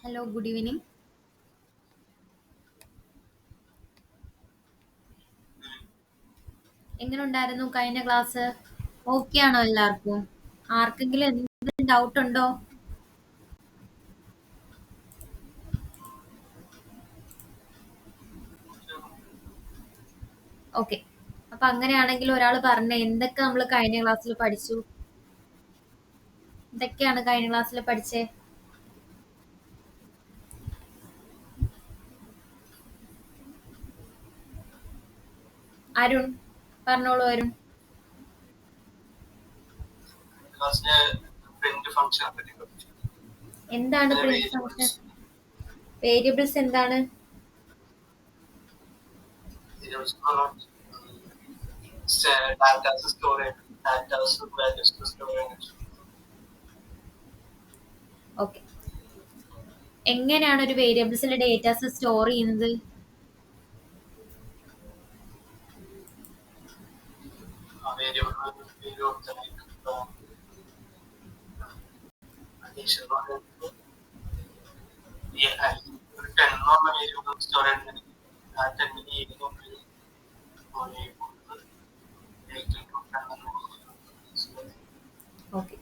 Hello, good evening. എങ്ങനെ ഉണ്ടായിരുന്നു കഴിഞ്ഞ ക്ലാസ്? ഓക്കെ ആണോ എല്ലാവർക്കും? ആർക്കെങ്കിലും എന്തെങ്കിലും ഡൗട്ട് ഉണ്ടോ? ഓക്കെ. അപ്പൊ അങ്ങനെയാണെങ്കിൽ ഒരാൾ പറഞ്ഞേ, എന്തൊക്കെ നമ്മൾ കഴിഞ്ഞ ക്ലാസ്സിൽ പഠിച്ചു? എന്തൊക്കെയാണ് കഴിഞ്ഞ ക്ലാസ്സിൽ പഠിച്ചേ? അരുൺ പറഞ്ഞോളൂ. അരുൺ, എന്താണ് പ്രിന്റ് ഫംഗ്ഷൻ? വേരിയബിൾസ് എന്താണ്? ഓക്കെ. എങ്ങനെയാണ് ഒരു വേരിയബിൾസിലെ ഡേറ്റാസ് സ്റ്റോർ ചെയ്യുന്നത്? ഓക്കെ.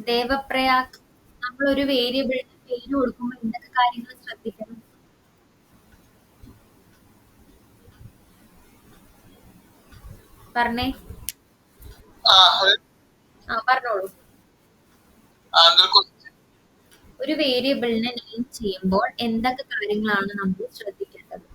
ദേവപ്രയാഗ്, നമ്മൾ ഒരു വേരിയബിളിന് പേര് കൊടുക്കുമ്പോൾ എന്തൊക്കെ കാര്യങ്ങൾ ശ്രദ്ധിക്കണം? പറഞ്ഞേ. പറഞ്ഞോളൂ. ഒരു വേരിയബിളിനെ നെയിം ചെയ്യുമ്പോൾ എന്തൊക്കെ കാര്യങ്ങളാണ് നമ്മൾ ശ്രദ്ധിക്കേണ്ടത്?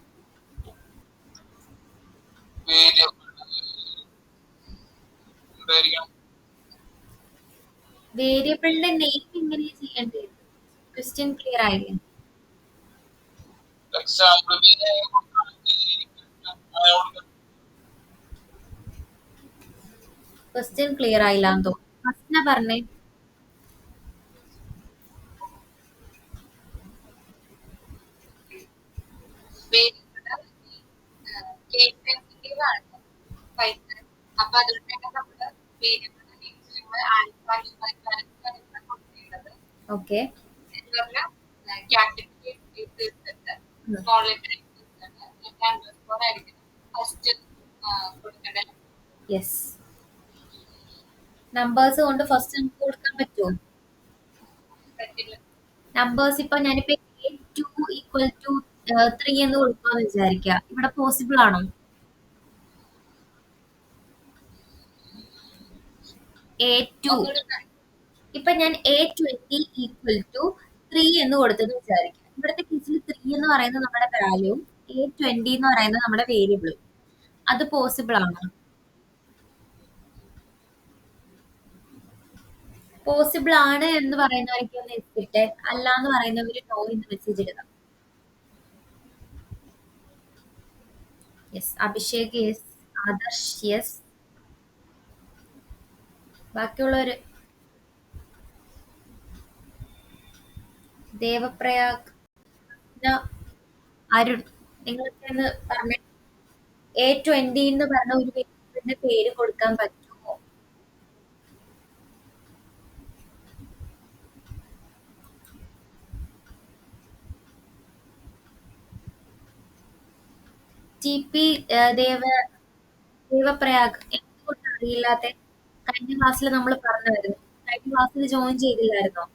വേരിയബിളിന്റെ നെയിം എങ്ങനെയാ ചെയ്യേണ്ടത്? ക്വസ്റ്റ്യൻ ക്ലിയർ ആയില്ലേ? ക്വസ്റ്റ്യൻ ക്ലിയർ ആയില്ല എന്ന് തോന്നുന്നു. ഫസ്റ്റിനെ പറഞ്ഞേ. ഓക്കെ. യെസ്. നമ്പേഴ്സ് കൊണ്ട് ഫസ്റ്റ് നമുക്ക് കൊടുക്കാൻ പറ്റുമോ? നമ്പേഴ്സ് ഇപ്പൊ ഞാനിപ്പോ A2 ഈക്വൽ ടു 3 എന്ന് കൊടുക്കാന്ന് വിചാരിക്കുക. ഇവിടെ പോസിബിൾ ആണോ? A2 ഇപ്പൊ ഞാൻ A20 ഈക്വൽ ടു 3 എന്ന് കൊടുത്തെന്ന് വിചാരിക്കുക. ഇവിടുത്തെ കേസിൽ 3 എന്ന് പറയുന്നത് നമ്മുടെ വാല്യൂവും A20 എന്ന് പറയുന്നത് നമ്മുടെ വേരിയബിളും. അത് പോസിബിൾ ആണോ? പോസിബിൾ ആണ് എന്ന് പറയുന്നവർക്ക് ഒന്ന് എത്തിട്ടെ, അല്ല എന്ന് പറയുന്നവര് നോ എന്ന് മെസ്സേജ് ഇടുക. Yes. Abhishek yes. Adarsh yes. ബാക്കിയുള്ളവര് ദേവപ്രയാഗ്, അരുൺ, നിങ്ങൾക്ക് എന്ന് പറഞ്ഞ A20 എന്ന് പറഞ്ഞ ഒരു വ്യക്തിയുടെ പേര് കൊടുക്കാൻ പറ്റുമോ? TP ദേവപ്രയാഗ്, എന്തുകൊണ്ട് അറിയില്ലാത്ത? കഴിഞ്ഞ ക്ലാസ്സിൽ നമ്മൾ പറഞ്ഞായിരുന്നു. കഴിഞ്ഞ ക്ലാസ്സിൽ ജോയിൻ ചെയ്തില്ലായിരുന്നോ?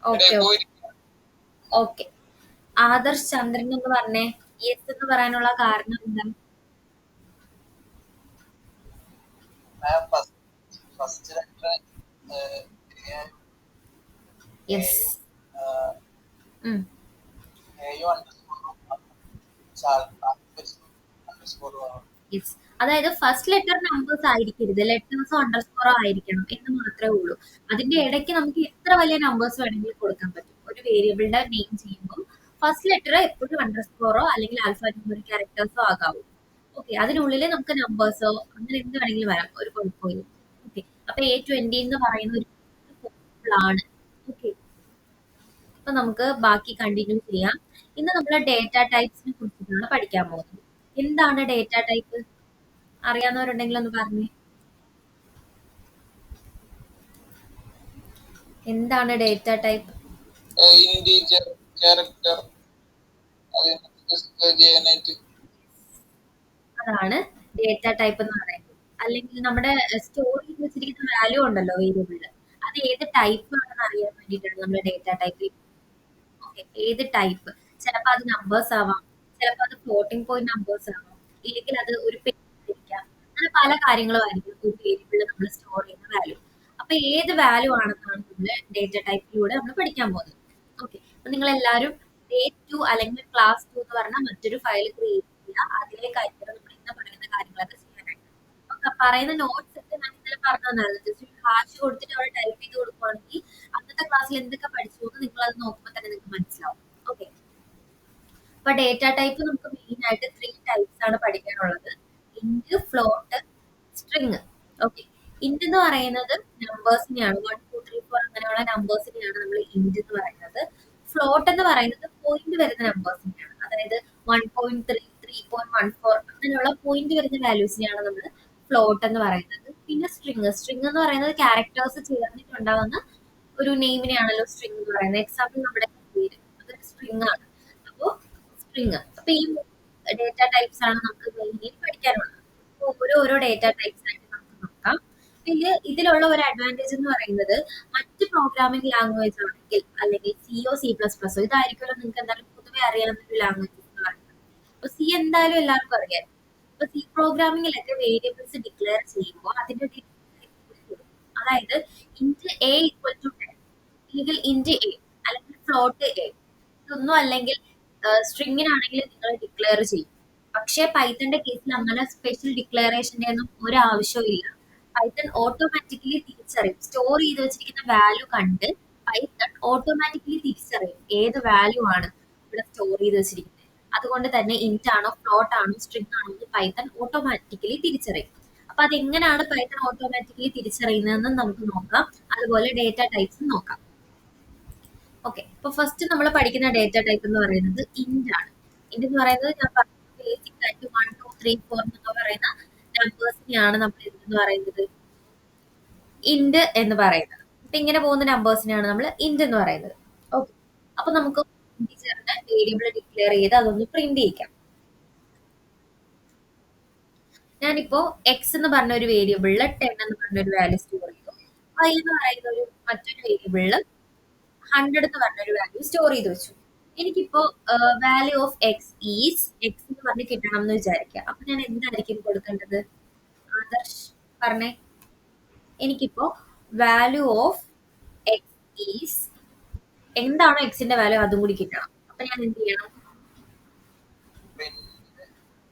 Okay okay. ആദർശ് ചന്ദ്രൻ എന്ന് പറഞ്ഞേ, യെസ് എന്ന് പറയാനുള്ള കാരണം എന്താ? യെസ്. യെസ്. അതായത് ഫസ്റ്റ് ലെറ്റർ നമ്പേഴ്സ് ആയിരിക്കരുത്, ലെറ്റേഴ്സോ അണ്ടർസ്കോറോ ആയിരിക്കണം എന്ന് മാത്രമേ ഉള്ളൂ. അതിന്റെ ഇടയ്ക്ക് നമുക്ക് എത്ര വലിയ നമ്പേഴ്സ് വേണമെങ്കിലും കൊടുക്കാൻ പറ്റും. ഒരു വേരിയബിളിന്റെ നെയിം ചെയ്യുമ്പോൾ ഫസ്റ്റ് ലെറ്റർ എപ്പോഴും അണ്ടർസ്കോറോ അല്ലെങ്കിൽ ആൽഫ ന്യൂമറിക് ക്യാരക്ടേഴ്സോ ആകാവൂ. ഓക്കെ. അതിനുള്ളിൽ നമുക്ക് നമ്പേഴ്സോ അങ്ങനെ എന്ത് വേണമെങ്കിലും വരാം, ഒരു കുഴപ്പമില്ല. ഓക്കെ. അപ്പൊ A20 എന്ന് പറയുന്ന ഒരു ആണ്. ഓക്കെ. അപ്പൊ നമുക്ക് ബാക്കി കണ്ടിന്യൂ ചെയ്യാം. ഇന്ന് നമ്മൾ ഡേറ്റ ടൈപ്സിനെ കുറിച്ചിട്ടാണ് പഠിക്കാൻ പോകുന്നത്. എന്താണ് ഡേറ്റ ടൈപ്പ്? അറിയാവുന്നവരുണ്ടെങ്കിൽ ഒന്ന് പറഞ്ഞേ. എന്താണ് ഡേറ്റ ടൈപ്പ്? ഇന്റീജർ, ക്യാരക്ടർ, അതിനെ സ്പെസിഫൈ ചെയ്യാനായിട്ട്. അതാണ് ഡേറ്റ ടൈപ്പ് എന്ന് പറയുന്നത്. അല്ലെങ്കിൽ നമ്മുടെ സ്റ്റോർ ചെയ്ത് വെച്ചിരിക്കുന്ന വാല്യൂ ഉണ്ടല്ലോ വേരിയബിളിൽ, അത് ഏത് ടൈപ്പ് ആണെന്ന് അറിയാൻ വേണ്ടിയിട്ടാണ് നമ്മൾ ഡേറ്റ ടൈപ്പ്. ഓക്കെ, ഏത് ടൈപ്പ്? ചിലപ്പോൾ അത് നമ്പേഴ്സ് ആവാം, ചിലപ്പോൾ അത് ഫ്ലോട്ടിംഗ് പോയിന്റ് നമ്പേഴ്സ് ആവാം, ഇല്ലെങ്കിൽ അത് ഒരു പേര് ആയിരിക്കാം. അങ്ങനെ പല കാര്യങ്ങളും ആയിരിക്കും ഒരു വേരിയബിളിൽ നമ്മൾ സ്റ്റോർ ചെയ്യുന്ന വാല്യൂ. അപ്പൊ ഏത് വാല്യൂ ആണെന്നാണ് നമ്മൾ ഡേറ്റ ടൈപ്പിലൂടെ നമ്മൾ പഠിക്കാൻ പോകുന്നത്. ഓക്കെ, അപ്പൊ നിങ്ങൾ എല്ലാവരും ഡേ ടു അല്ലെങ്കിൽ ക്ലാസ് ടു എന്ന് പറഞ്ഞ മറ്റൊരു ഫയൽ ക്രിയേറ്റ് ചെയ്യുക. അതിലേക്കായിരിക്കും നമ്മൾ ഇന്ന് പറയുന്ന കാര്യങ്ങളൊക്കെ ചെയ്യാനായിട്ട്. ഓക്കെ, പറയുന്ന നോട്ട്സ് ഒക്കെ ഞാൻ ഇന്നലെ പറഞ്ഞു തന്നായിരുന്നു. ജസ്റ്റ് ഒരു ഹാഷ് കൊടുത്തിട്ട് അവിടെ ടൈപ്പ് ചെയ്ത് കൊടുക്കുവാണെങ്കിൽ അന്നത്തെ ക്ലാസ്സിൽ എന്തൊക്കെ പഠിച്ചു എന്ന് നിങ്ങൾ അത് നോക്കുമ്പോൾ തന്നെ നിങ്ങൾക്ക് മനസ്സിലാവും. ഓക്കെ, അപ്പൊ ഡേറ്റ ടൈപ്പ് നമുക്ക് മെയിൻ ആയിട്ട് 3 ടൈപ്സ് ആണ് പഠിക്കാനുള്ളത്: int, float, string. Okay, int എന്ന് പറയുന്നത് നമ്പേഴ്സിനെയാണ്, 1 2 3 4 അങ്ങനെയുള്ള നമ്പേഴ്സിനെയാണ് നമ്മൾ ഇന്റ് എന്ന് പറയുന്നത്. ഫ്ലോട്ട് എന്ന് പറയുന്നത് പോയിന്റ് വരുന്ന നമ്പേഴ്സിനെയാണ്, അതായത് 1.3 3.14 അങ്ങനെയുള്ള പോയിന്റ് വരുന്ന വാല്യൂസിനെയാണ് നമ്മൾ ഫ്ലോട്ട് എന്ന് പറയുന്നത്. പിന്നെ സ്ട്രിങ്, സ്ട്രിങ് എന്ന് പറയുന്നത് ക്യാരക്ടേഴ്സ് ചേർന്നിട്ടുണ്ടാകുന്ന ഒരു നെയിമിനെയാണല്ലോ സ്ട്രിങ് എന്ന് പറയുന്നത്. എക്സാമ്പിൾ നമ്മുടെ പേര്, അതൊരു സ്ട്രിങ് ആണ്. അപ്പോ സ്ട്രിങ്, അപ്പൊ ഈ ഡേറ്റ ടൈപ്സ് ആണ് നമുക്ക് മെയിൻലി പഠിക്കാനുള്ളത്. അപ്പൊ ഓരോ ഡേറ്റ ടൈപ്സ് ആയിട്ട് നമുക്ക് നോക്കാം. പിന്നെ ഇതിലുള്ള ഒരു അഡ്വാൻറ്റേജ് എന്ന് പറയുന്നത്, മറ്റ് പ്രോഗ്രാമിംഗ് ലാംഗ്വേജ് ആണെങ്കിൽ അല്ലെങ്കിൽ സിഒ സി പ്ലസ് പ്ലസോ ഇതായിരിക്കുമല്ലോ നിങ്ങൾക്ക് എന്തായാലും പൊതുവെ അറിയാവുന്ന ഒരു ലാംഗ്വേജ് എന്ന് പറയുന്നത്. അപ്പൊ സി എന്തായാലും എല്ലാവർക്കും അറിയാം. അപ്പൊ സി പ്രോഗ്രാമിംഗിലൊക്കെ വേരിയബിൾസ് ഡിക്ലെയർ ചെയ്യുമ്പോൾ അതിന്റെ അതായത് ഇന്റ് എ ഈക്വൽ ടു 10, അല്ലെങ്കിൽ ഇന്റ് എ അല്ലെങ്കിൽ ഫ്ലോട്ട് എ, ഇതൊന്നും അല്ലെങ്കിൽ സ്ട്രിങ്ങിനാണെങ്കിൽ നിങ്ങൾ ഡിക്ലെയർ ചെയ്യും. പക്ഷേ പൈത്തന്റെ കേസിൽ അങ്ങനെ സ്പെഷ്യൽ ഡിക്ലറേഷന്റെ ഒന്നും ഒരു ആവശ്യവും ഇല്ല. പൈത്തൺ ഓട്ടോമാറ്റിക്കലി തിരിച്ചറിയും, സ്റ്റോർ ചെയ്ത് വെച്ചിരിക്കുന്ന വാല്യൂ കണ്ട് പൈത്തൺ ഓട്ടോമാറ്റിക്കലി തിരിച്ചറിയും ഏത് വാല്യൂ ആണ് ഇവിടെ സ്റ്റോർ ചെയ്ത് വെച്ചിരിക്കുന്നത്. അതുകൊണ്ട് തന്നെ ഇന്റ് ആണോ ഫ്ലോട്ട് ആണോ സ്ട്രിങ് ആണോ എന്ന് പൈത്തൺ ഓട്ടോമാറ്റിക്കലി തിരിച്ചറിയും. അപ്പൊ അതെങ്ങനെയാണ് പൈത്തൺ ഓട്ടോമാറ്റിക്കലി തിരിച്ചറിയുന്നതെന്ന് നമുക്ക് നോക്കാം. അതുപോലെ ഡേറ്റ ടൈപ്സ് നോക്കാം. ഓക്കെ, അപ്പൊ ഫസ്റ്റ് നമ്മൾ പഠിക്കുന്ന ഡേറ്റ ടൈപ്പ് എന്ന് പറയുന്നത് ഇന്റ് ആണ്. ഇന്റ് എന്ന് പറയുന്നത് ഞാൻ പറഞ്ഞ ബേസിക് ആയിട്ട് 1 2 3 4 എന്നൊക്കെ പറയുന്ന നമ്പേഴ്സിനെയാണ് നമ്മൾ എന്ന് പറയുന്നത് ഇന്റ് എന്ന് പറയുന്നത്. അപ്പൊ ഇങ്ങനെ പോകുന്ന നമ്പേഴ്സിനെയാണ് നമ്മൾ ഇന്റ് എന്ന് പറയുന്നത്. ഓക്കെ, അപ്പൊ നമുക്ക് ഇന്റിജറിന്റെ വേരിയബിൾ ഡിക്ലെയർ ചെയ്ത് അതൊന്ന് പ്രിന്റ് ചെയ്യിക്കാം. ഞാനിപ്പോ എക്സ് എന്ന് പറഞ്ഞ ഒരു വേരിയബിളിൽ 10 എന്ന് പറഞ്ഞ ഒരു വാല്യൂ സ്റ്റോർ ചെയ്തു. y എന്ന് പറയുന്ന ഒരു മറ്റൊരു വേരിയബിളിൽ 100 എന്ന് പറഞ്ഞൊരു വാല്യൂ സ്റ്റോർ ചെയ്ത് വെച്ചു. എനിക്കിപ്പോ value of X is X എന്ന് പറഞ്ഞ് കിട്ടണം എന്ന് വിചാരിക്കുക. അപ്പൊ ഞാൻ എന്തായിരിക്കും കൊടുക്കേണ്ടത്? ആദർശ് പറഞ്ഞേ. എനിക്കിപ്പോ വാല്യൂ ഓഫ് എക്സ് ഈസ് എന്താണോ എക്സിന്റെ വാല്യൂ അതും കൂടി കിട്ടണം. അപ്പൊ ഞാൻ എന്ത് ചെയ്യണം?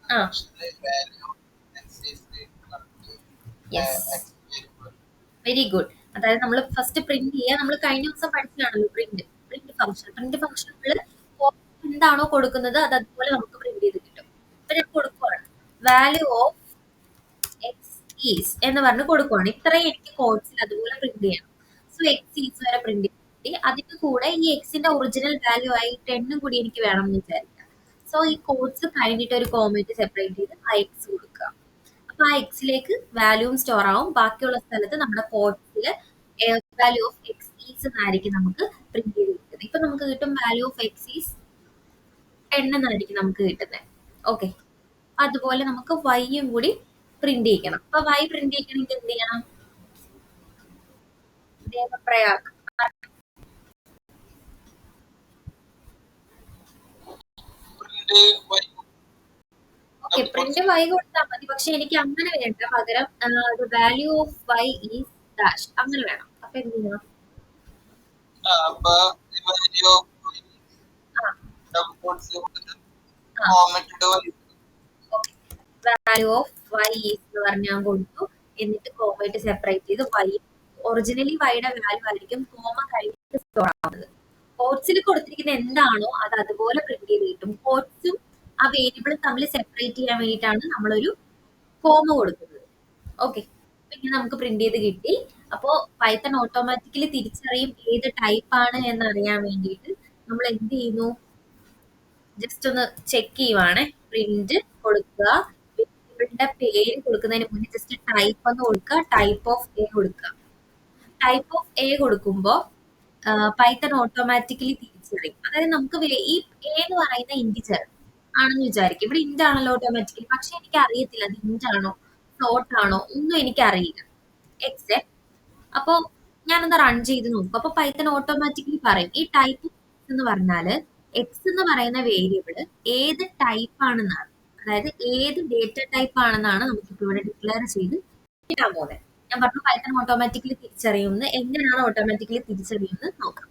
ആ, യെസ്, വെരി ഗുഡ്. അതായത് നമ്മൾ ഫസ്റ്റ് പ്രിന്റ് ചെയ്യുക. നമ്മൾ കഴിഞ്ഞ ദിവസം പഠിച്ചതാണല്ലോ പ്രിന്റ് പ്രിന്റ് ഫംഗ്ഷൻ. പ്രിന്റ് ഫംഗ്ഷനുകൾ എന്താണോ കൊടുക്കുന്നത് അത് അതുപോലെ നമുക്ക് പ്രിന്റ് ചെയ്ത് കിട്ടും. അപ്പൊ ഞാൻ കൊടുക്കുവാണ് വാല്യൂ ഓഫ് എക്സ് ഈസ് എന്ന് പറഞ്ഞ് കൊടുക്കുവാണ്. ഇത്രയും എനിക്ക് കോഡ്സിൽ അതുപോലെ പ്രിന്റ് ചെയ്യണം. സോ എക്സ് ഈസ് വരെ പ്രിന്റ് ചെയ്തി, അതിന്റെ കൂടെ ഈ എക്സിന്റെ ഒറിജിനൽ വാല്യൂ ആയി 10 കൂടി എനിക്ക് വേണം എന്ന് വിചാരിക്കാം. സോ ഈ കോഡ്സ് കഴിഞ്ഞിട്ട് ഒരു കോമന്റ് സെപ്പറേറ്റ് ചെയ്ത് ആ എക്സ് കൊടുക്കുക. അപ്പൊ ആ എക്സിലേക്ക് വാല്യൂവും സ്റ്റോർ ആവും. ബാക്കിയുള്ള സ്ഥലത്ത് നമ്മുടെ കോഡ്സിൽ വാല്യൂ ഓഫ് എക്സ് ഈസ് എന്നായിരിക്കും നമുക്ക് പ്രിന്റ് ചെയ്ത് കിട്ടുന്നത്. ഇപ്പൊ നമുക്ക് കിട്ടും വാല്യൂ ഓഫ് എക്സ് ഈസ് 10 എന്നായിരിക്കും നമുക്ക് കിട്ടുന്നത്. ഓക്കെ, അതുപോലെ നമുക്ക് വൈയും കൂടി പ്രിന്റ് ചെയ്യണം. അപ്പൊ വൈ പ്രിന്റ് ചെയ്യണമെങ്കിൽ എന്ത് ചെയ്യണം? ദേവപ്രയാഗ്. ഓക്കെ, പ്രിന്റ് വൈ കൊടുത്താൽ മതി. പക്ഷെ എനിക്ക് അങ്ങനെ വേണ്ട, പകരം value of Y is dash അങ്ങനെ വേണം. അപ്പൊ എന്ത് ചെയ്യണം? വാല്യൂ ഓഫ് വൈ ഈസ് എന്ന് പറഞ്ഞ് ഞാൻ കൊടുത്തു. എന്നിട്ട് കോമയിട്ട് സെപ്പറേറ്റ് ചെയ്ത് വൈ, ഒറിജിനലി വൈയുടെ വാല്യൂ ആയിരിക്കും കോമ കഴിഞ്ഞിട്ട് സ്റ്റോർ ആവുന്നത്. കോഡ്സിൽ കൊടുത്തിരിക്കുന്ന എന്താണോ അത് അതുപോലെ പ്രിന്റ് ചെയ്ത് കിട്ടും. കോഡ്സും ആ വേരിയബിളും തമ്മിൽ സെപ്പറേറ്റ് ചെയ്യാൻ വേണ്ടിയിട്ടാണ് നമ്മളൊരു കോമ കൊടുക്കുന്നത്. ഓക്കെ, പിന്നെ നമുക്ക് പ്രിന്റ് ചെയ്ത് കിട്ടി. അപ്പോ പൈത്തൺ ഓട്ടോമാറ്റിക്കലി തിരിച്ചറിയും ഏത് ടൈപ്പ് ആണ് എന്ന് അറിയാൻ വേണ്ടിയിട്ട് നമ്മൾ എന്ത് ചെയ്യുന്നു? ജസ്റ്റ് ഒന്ന് ചെക്ക് ചെയ്യുവാണ്. പ്രിന്റ് കൊടുക്കുക, വേരിയബിളിന്റെ പേര് കൊടുക്കുന്നതിന് മുന്നേ ജസ്റ്റ് ടൈപ്പ് ഒന്ന് കൊടുക്കുക, ടൈപ്പ് ഓഫ് എ കൊടുക്കുക. ടൈപ്പ് ഓഫ് എ കൊടുക്കുമ്പോൾ പൈത്തൺ ഓട്ടോമാറ്റിക്കലി തിരിച്ചറിയും. അതായത് നമുക്ക് ഈ എ എന്ന് പറയുന്ന ഇന്റിജർ ആണെന്ന് വിചാരിക്കും. ഇവിടെ ഇന്റ് ആണല്ലോ ഓട്ടോമാറ്റിക്കലി, പക്ഷെ എനിക്ക് അറിയത്തില്ല അത് ഇന്റ് ആണോ ഫ്ലോട്ട് ആണോ ഒന്നും എനിക്കറിയില്ല. എക്സ് അപ്പോ ഞാനൊന്ന് റൺ ചെയ്ത് നോക്കും. അപ്പൊ പൈത്തൺ ഓട്ടോമാറ്റിക്കലി പറയും ഈ ടൈപ്പ് എന്ന് പറഞ്ഞാല് എക്സ് എന്ന് പറയുന്ന വേരിയബിള് ഏത് ടൈപ്പ് ആണെന്നാണ്, അതായത് ഏത് ഡേറ്റ ടൈപ്പ് ആണെന്നാണ് നമുക്കിപ്പോ ഇവിടെ ഡിക്ലെയർ ചെയ്ത് കിട്ടാൻ പോകുന്നത്. ഞാൻ പറഞ്ഞു പൈത്തൺ ഓട്ടോമാറ്റിക്കലി തിരിച്ചറിയുമെന്ന്. എങ്ങനെയാണ് ഓട്ടോമാറ്റിക്കലി തിരിച്ചറിയുന്നത് നോക്കാം.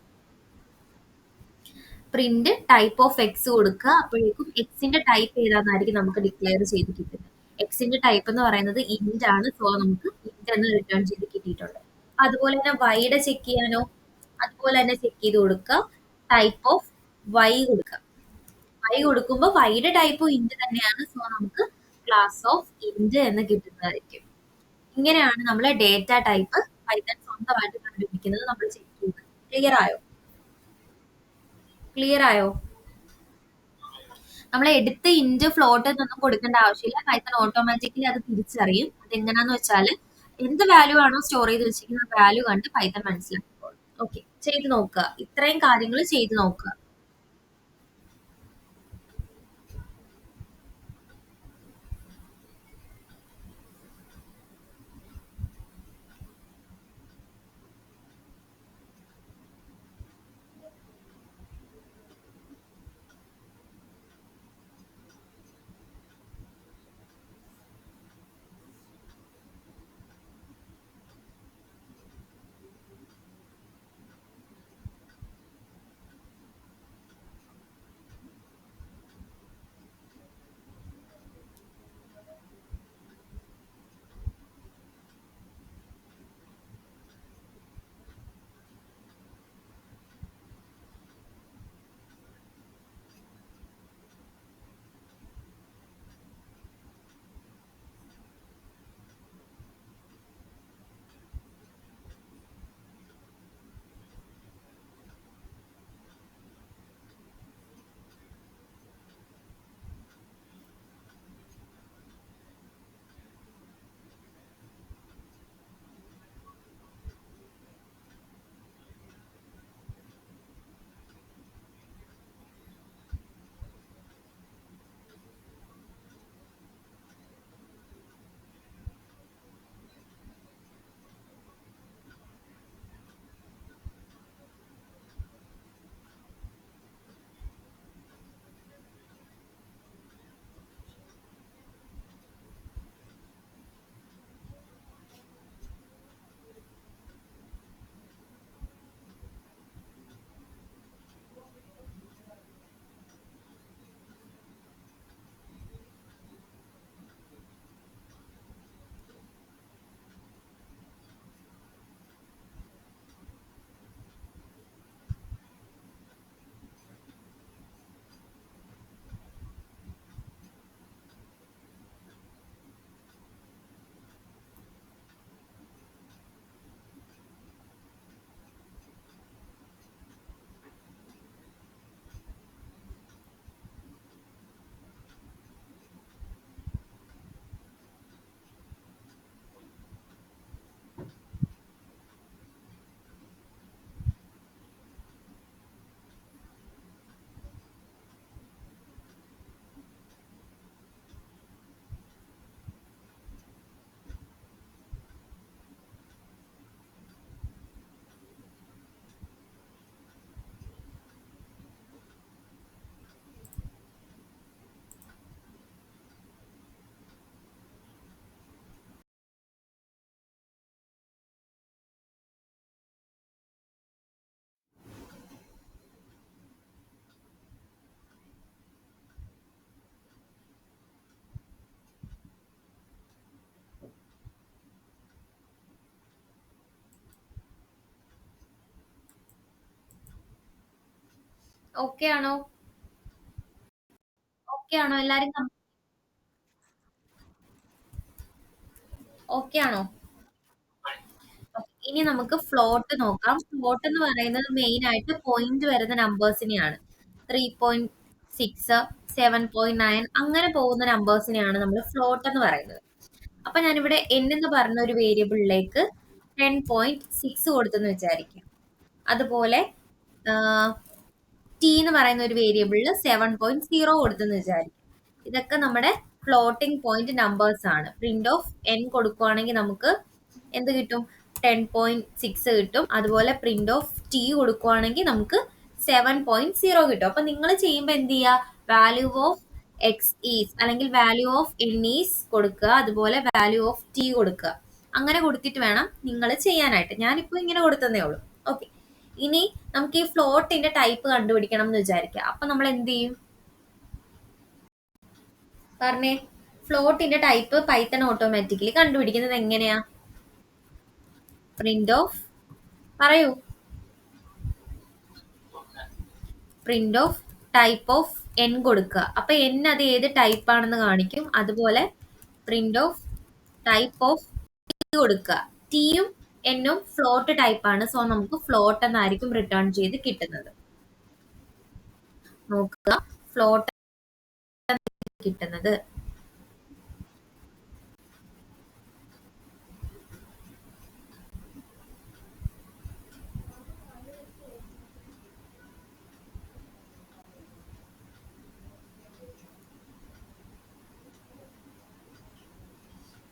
പ്രിന്റ് ടൈപ്പ് ഓഫ് എക്സ് കൊടുക്കുക. അപ്പോഴേക്കും എക്സിന്റെ ടൈപ്പ് ഏതാണെന്നായിരിക്കും നമുക്ക് ഡിക്ലെയർ ചെയ്ത് കിട്ടുന്നത്. എക്സിന്റെ ടൈപ്പ് എന്ന് പറയുന്നത് ഇന്റ് ആണ്. സോ നമുക്ക് ഇന്റ് എന്ന് റിട്ടേൺ ചെയ്ത് കിട്ടിയിട്ടുണ്ട്. അതുപോലെ തന്നെ വൈയുടെ ചെക്ക് ചെയ്യാനോ അതുപോലെ തന്നെ ചെക്ക് ചെയ്ത് കൊടുക്കുക. ടൈപ്പ് ഓഫ് വൈ കൊടുക്കുക. വൈ കൊടുക്കുമ്പോൾ വൈയുടെ ടൈപ്പും ഇന്റ് തന്നെയാണ്. സോ നമുക്ക് ക്ലാസ് ഓഫ് ഇന്റ് എന്ന് കിട്ടുന്നതായിരിക്കും. ഇങ്ങനെയാണ് നമ്മൾ ഡേറ്റ ടൈപ്പ് പൈത്തൺ സ്വന്തമായിട്ട് കണ്ടുപിടിക്കുന്നത്. നമ്മൾ ചെക്ക് ചെയ്യുന്നത്. ക്ലിയർ ആയോ? ക്ലിയർ ആയോ? നമ്മൾ എടുത്ത് ഇന്റ് ഫ്ലോട്ട് എന്നൊന്നും കൊടുക്കേണ്ട ആവശ്യമില്ല. പൈത്തൺ ഓട്ടോമാറ്റിക്കലി അത് തിരിച്ചറിയും. അതെങ്ങനാന്ന് വെച്ചാൽ എന്ത് വാല്യൂ ആണോ സ്റ്റോർ ചെയ്ത് വെച്ചിരിക്കുന്ന വാല്യൂ കണ്ട് പൈത്തൺ മനസ്സിലാക്കിക്കോളും. ഓക്കെ, ചെയ്ത് നോക്കുക. ഇത്രയും കാര്യങ്ങൾ ചെയ്ത് നോക്കുക. ഓക്കെ ആണോ? ഓക്കെ ആണോ എല്ലാരും? ഓക്കെ ആണോ? ഇനി നമുക്ക് ഫ്ലോട്ട് നോക്കാം. ഫ്ലോട്ട് എന്ന് പറയുന്നത് മെയിൻ ആയിട്ട് പോയിന്റ് വരുന്ന നമ്പേഴ്സിനെയാണ്. 3.6, 7.9 അങ്ങനെ പോകുന്ന നമ്പേഴ്സിനെയാണ് നമ്മൾ ഫ്ലോട്ട് എന്ന് പറയുന്നത്. അപ്പൊ ഞാനിവിടെ n എന്ന് പറഞ്ഞ ഒരു വേരിയബിളിലേക്ക് 10.6 കൊടുത്തെന്ന് വിചാരിക്കാം. അതുപോലെ ടി എന്ന് പറയുന്ന ഒരു വേരിയബിളിൽ 7.0 കൊടുത്തെന്ന് വിചാരിക്കും. ഇതൊക്കെ നമ്മുടെ ഫ്ലോട്ടിംഗ് പോയിന്റ് നമ്പേഴ്സ് ആണ്. പ്രിന്റ് ഓഫ് എൻ കൊടുക്കുവാണെങ്കിൽ നമുക്ക് എന്ത് കിട്ടും? 10.6 കിട്ടും. അതുപോലെ പ്രിന്റ് ഓഫ് ടി കൊടുക്കുവാണെങ്കിൽ നമുക്ക് 7.0 കിട്ടും. അപ്പൊ നിങ്ങൾ ചെയ്യുമ്പോൾ എന്ത് ചെയ്യുക? വാല്യൂ ഓഫ് എക്സ് ഈസ് അല്ലെങ്കിൽ വാല്യൂ ഓഫ് എൻ ഈസ് കൊടുക്കുക, അതുപോലെ വാല്യൂ ഓഫ് ടി കൊടുക്കുക. അങ്ങനെ കൊടുത്തിട്ട് വേണം നിങ്ങൾ ചെയ്യാനായിട്ട്. ഞാനിപ്പോ ഇങ്ങനെ കൊടുത്തതേ ഉള്ളൂ. ഓക്കെ. ഇനി നമുക്ക് ഈ ഫ്ലോട്ടിന്റെ ടൈപ്പ് കണ്ടുപിടിക്കണം എന്ന് വിചാരിക്കുക. അപ്പൊ നമ്മൾ എന്ത് ചെയ്യും? പറഞ്ഞേ. ഫ്ലോട്ടിന്റെ ടൈപ്പ് പൈത്തൺ ഓട്ടോമാറ്റിക്കലി കണ്ടുപിടിക്കുന്നത് എങ്ങനെയാ? പ്രിന്റ് ഓഫ്, പറയൂ. Print of type of N കൊടുക്കുക. അപ്പൊ എൻ അത് ഏത് ടൈപ്പ് ആണെന്ന് കാണിക്കും. അതുപോലെ print of type of T കൊടുക്കുക. ടിയും എന്നും ഫ്ലോട്ട് ടൈപ്പ് ആണ്. സോ നമുക്ക് ഫ്ലോട്ട് എന്നായിരിക്കും റിട്ടേൺ ചെയ്ത് കിട്ടുന്നത്. നോക്കുക, ഫ്ലോട്ട് കിട്ടുന്നത്.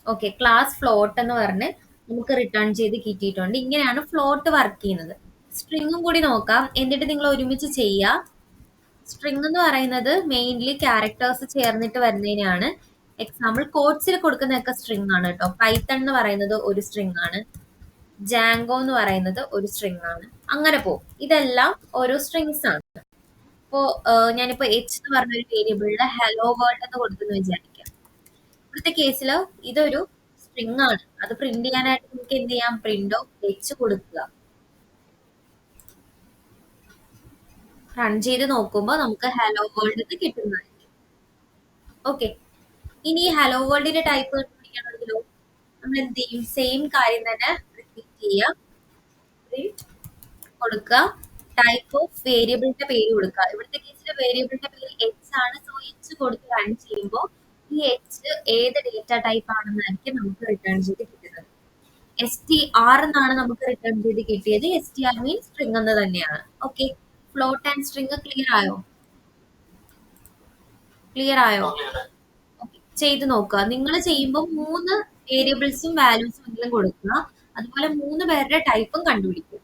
ഓക്കെ, ക്ലാസ് ഫ്ലോട്ട് എന്ന് പറഞ്ഞ് നമുക്ക് റിട്ടേൺ ചെയ്ത് കിട്ടിയിട്ടുണ്ട്. ഇങ്ങനെയാണ് ഫ്ലോട്ട് വർക്ക് ചെയ്യുന്നത്. സ്ട്രിങ്ങും കൂടി നോക്കാം, എന്നിട്ട് നിങ്ങൾ ഒരുമിച്ച് ചെയ്യുക. സ്ട്രിങ് എന്ന് പറയുന്നത് മെയിൻലി ക്യാരക്ടേഴ്സ് ചേർന്നിട്ട് വരുന്നതിനാണ്. എക്സാമ്പിൾ കോഡ്സിൽ കൊടുക്കുന്നതൊക്കെ സ്ട്രിങ് ആണ് കേട്ടോ. പൈത്തൺ എന്ന് പറയുന്നത് ഒരു സ്ട്രിങ് ആണ്. ജാങ്കോ എന്ന് പറയുന്നത് ഒരു സ്ട്രിങ് ആണ്. അങ്ങനെ പോകും. ഇതെല്ലാം ഓരോ സ്ട്രിങ്സ് ആണ്. ഇപ്പോ ഞാനിപ്പോ എച്ച് എന്ന് പറഞ്ഞ ഒരു വേരിയബിളില് ഹലോ വേൾഡ് എന്ന് കൊടുത്തെന്ന് വിചാരിക്കാം. ഇവിടുത്തെ കേസിൽ ഇതൊരു സ്ട്രിങ് ആണ്. അത് പ്രിന്റ് ചെയ്യാനായിട്ട് നമുക്ക് എന്ത് ചെയ്യാം? പ്രിന്റ് ഓഫ് എച്ച് കൊടുക്കുക. റൺ ചെയ്ത് നോക്കുമ്പോൾ നമുക്ക് ഹലോ വേൾഡ് എന്ന് കിട്ടുന്നതായിരിക്കും. ഓക്കെ. ഇനി ഹലോ വേൾഡിന്റെ ടൈപ്പ് കണ്ടുപിടിക്കണമെങ്കിലോ നമ്മൾ എന്ത് ചെയ്യും? സെയിം കാര്യം തന്നെ റിപ്പീറ്റ് ചെയ്യുക. പ്രിന്റ് കൊടുക്കുക, ടൈപ്പ് ഓഫ് വേരിയബിളിന്റെ പേര് കൊടുക്കുക. ഇവിടുത്തെ കേസിൽ വേരിയബിളിന്റെ പേര് എച്ച് ആണ്. സോ എച്ച് കൊടുത്ത് റൺ ചെയ്യുമ്പോൾ ഈ എച്ച് ഏത് ഡേറ്റ ടൈപ്പ് ആണെന്നായിരിക്കും നമുക്ക് റിട്ടേൺ ചെയ്ത് കിട്ടുന്നത്. str എന്നാണ് നമുക്ക് റിട്ടേൺ ചെയ്ത് കിട്ടിയത്. str മീൻസ് സ്ട്രിംഗ് എന്ന് തന്നെയാണ്. Okay. Float and string clear ആയോ? ക്ലിയർ ആയോ? ഓക്കെ, ചെയ്ത് നോക്കുക. നിങ്ങൾ ചെയ്യുമ്പോൾ 3 വേരിയബിൾസും വാല്യൂസും എങ്കിലും കൊടുക്കുക. അതുപോലെ 3 പേരുടെ ടൈപ്പും കണ്ടുപിടിക്കുക.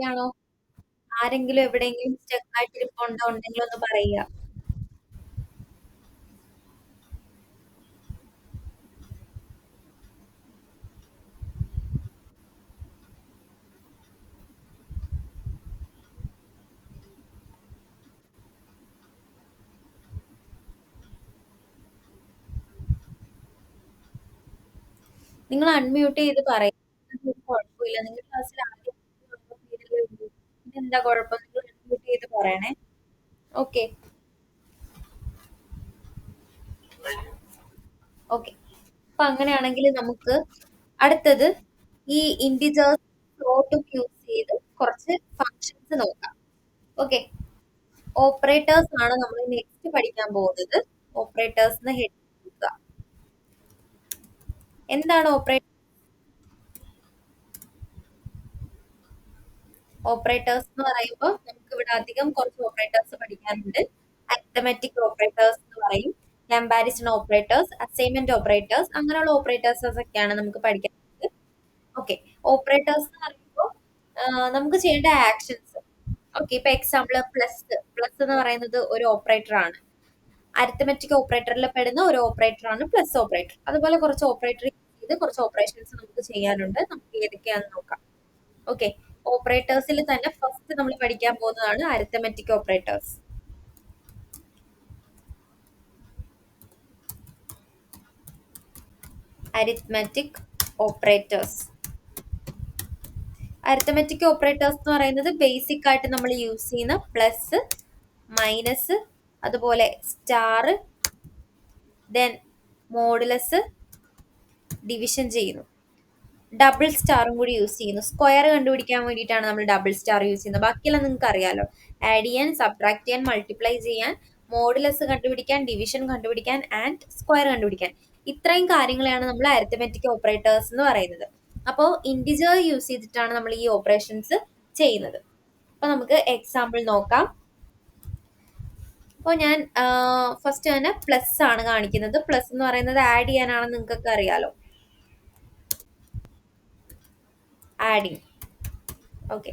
ആണോ? ആരെങ്കിലും എവിടെയെങ്കിലും സ്റ്റക്ക് ആയിട്ടിരിപ്പുണ്ടോ? ഉണ്ടെങ്കിൽ ഒന്ന് പറയുക. നിങ്ങൾ അൺമ്യൂട്ട് ചെയ്ത് പറയും. കുഴപ്പമില്ല. നിങ്ങൾ ക്ലാസ്സിൽ ആദ്യം എന്താ കുഴപ്പം? നിങ്ങൾ അൺമ്യൂട്ട് ചെയ്ത് പറയണേ. Okay okay. അപ്പൊ അങ്ങനെയാണെങ്കിൽ നമുക്ക് അടുത്തത് ഈ ഇന്റിജേഴ്സ് ഫ്ലോട്ടും യൂസ് ചെയ്ത് കുറച്ച് ഫങ്ഷൻസ് നോക്കാം. ഓക്കെ, ഓപ്പറേറ്റേഴ്സ് ആണ് നമ്മൾ നെക്സ്റ്റ് പഠിക്കാൻ പോകുന്നത്. ഓപ്പറേറ്റേഴ്സ് ഹെഡ് കൊടുക്കുക. എന്താണ് ഓപ്പറേറ്റർ? ഓപ്പറേറ്റേഴ്സ് എന്ന് പറയുമ്പോൾ നമുക്ക് ഇവിടെ അധികം കുറച്ച് ഓപ്പറേറ്റേഴ്സ് പഠിക്കാനുണ്ട്. അരിത്തമെറ്റിക് ഓപ്പറേറ്റേഴ്സ് എന്ന് പറയും, കമ്പാരിസൺ ഓപ്പറേറ്റേഴ്സ്, അസൈൻമെന്റ് ഓപ്പറേറ്റേഴ്സ്, അങ്ങനെയുള്ള ഓപ്പറേറ്റേഴ്സ് ഒക്കെയാണ് നമുക്ക് പഠിക്കാനുള്ളത്. ഓക്കെ, ഓപ്പറേറ്റേഴ്സ് എന്ന് പറയുമ്പോൾ നമുക്ക് ചെയ്യേണ്ട ആക്ഷൻസ്. ഓക്കെ, ഇപ്പൊ എക്സാമ്പിൾ പ്ലസ്. പ്ലസ് എന്ന് പറയുന്നത് ഒരു ഓപ്പറേറ്റർ ആണ്. അരിത്തമെറ്റിക് ഓപ്പറേറ്ററിൽ പെടുന്ന ഒരു ഓപ്പറേറ്റർ ആണ് പ്ലസ് ഓപ്പറേറ്റർ. അതുപോലെ കുറച്ച് ഓപ്പറേറ്റർ ചെയ്ത് കുറച്ച് ഓപ്പറേഷൻസ് നമുക്ക് ചെയ്യാനുണ്ട്. നമുക്ക് ഏതൊക്കെയാണെന്ന് നോക്കാം. ഓക്കെ, ഓപ്പറേറ്റേഴ്സിൽ തന്നെ ഫസ്റ്റ് നമ്മൾ പഠിക്കാൻ പോകുന്നതാണ് arithmetic operators. Arithmetic operators. Arithmetic operators എന്ന് പറയുന്നത് ബേസിക് ആയിട്ട് നമ്മൾ യൂസ് ചെയ്യുന്ന പ്ലസ്, മൈനസ്, അതുപോലെ സ്റ്റാർ, ദെൻ മോഡുലസ്, ഡിവിഷൻ ചെയ്യുന്നു. ഡബിൾ സ്റ്റാറും കൂടി യൂസ് ചെയ്യുന്നു. സ്ക്വയർ കണ്ടുപിടിക്കാൻ വേണ്ടിയിട്ടാണ് നമ്മൾ ഡബിൾ സ്റ്റാർ യൂസ് ചെയ്യുന്നത്. ബാക്കിയെല്ലാം നിങ്ങൾക്ക് അറിയാലോ. ആഡ് ചെയ്യാൻ, സബ്ട്രാക്ട് ചെയ്യാൻ, മൾട്ടിപ്ലൈ ചെയ്യാൻ, മോഡുലസ് കണ്ടുപിടിക്കാൻ, ഡിവിഷൻ കണ്ടുപിടിക്കാൻ ആൻഡ് സ്ക്വയർ കണ്ടുപിടിക്കാൻ. ഇത്രയും കാര്യങ്ങളെയാണ് നമ്മൾ അരിത്തമെറ്റിക് ഓപ്പറേറ്റേഴ്സ് എന്ന് പറയുന്നത്. അപ്പോൾ ഇൻഡിജർ യൂസ് ചെയ്തിട്ടാണ് നമ്മൾ ഈ ഓപ്പറേഷൻസ് ചെയ്യുന്നത്. അപ്പൊ നമുക്ക് എക്സാമ്പിൾ നോക്കാം. അപ്പോൾ ഞാൻ ഫസ്റ്റ് തന്നെ പ്ലസ് ആണ് കാണിക്കുന്നത്. പ്ലസ് എന്ന് പറയുന്നത് ആഡ് ചെയ്യാനാണെന്ന് നിങ്ങൾക്കൊക്കെ അറിയാലോ. ആഡിങ്. ഓക്കെ,